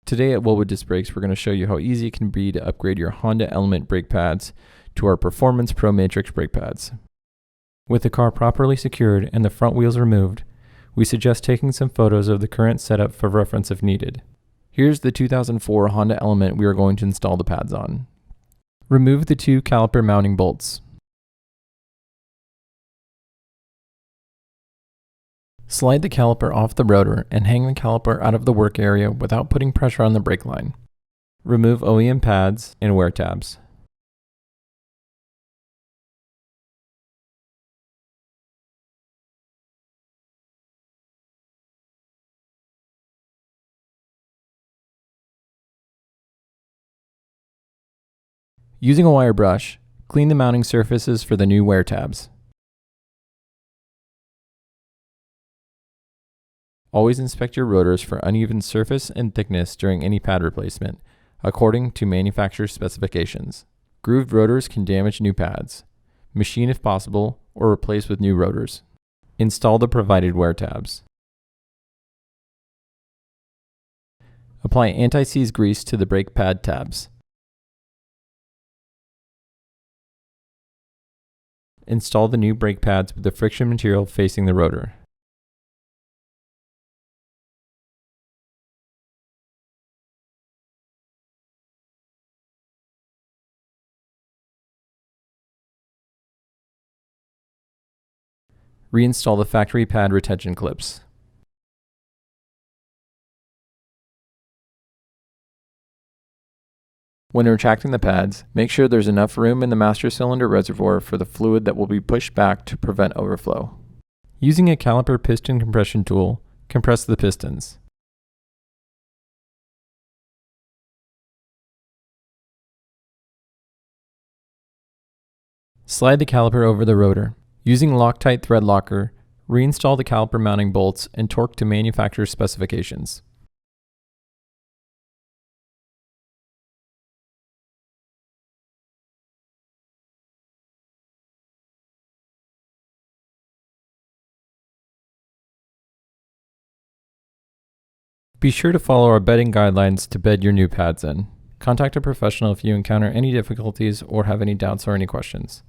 Today at Wilwood Disc Brakes, we're going to show you how easy it can be to upgrade your Honda Element brake pads to our Performance ProMatrix brake pads. With the car properly secured and the front wheels removed, we suggest taking some photos of the current setup for reference if needed. Here's the 2004 Honda Element we are going to install the pads on. Remove the two caliper mounting bolts. Slide the caliper off the rotor and hang the caliper out of the work area without putting pressure on the brake line. Remove OEM pads and wear tabs. Using a wire brush, clean the mounting surfaces for the new wear tabs. Always inspect your rotors for uneven surface and thickness during any pad replacement, according to manufacturer's specifications. Grooved rotors can damage new pads. Machine if possible, or replace with new rotors. Install the provided wear tabs. Apply anti-seize grease to the brake pad tabs. Install the new brake pads with the friction material facing the rotor. Reinstall the factory pad retention clips. When retracting the pads, make sure there's enough room in the master cylinder reservoir for the fluid that will be pushed back to prevent overflow. Using a Caliper piston compression tool, compress the pistons. Slide the caliper over the rotor. Using Loctite thread locker, reinstall the caliper mounting bolts and torque to manufacturer's specifications. Be sure to follow our bedding guidelines to bed your new pads in. Contact a professional if you encounter any difficulties or have any doubts or any questions.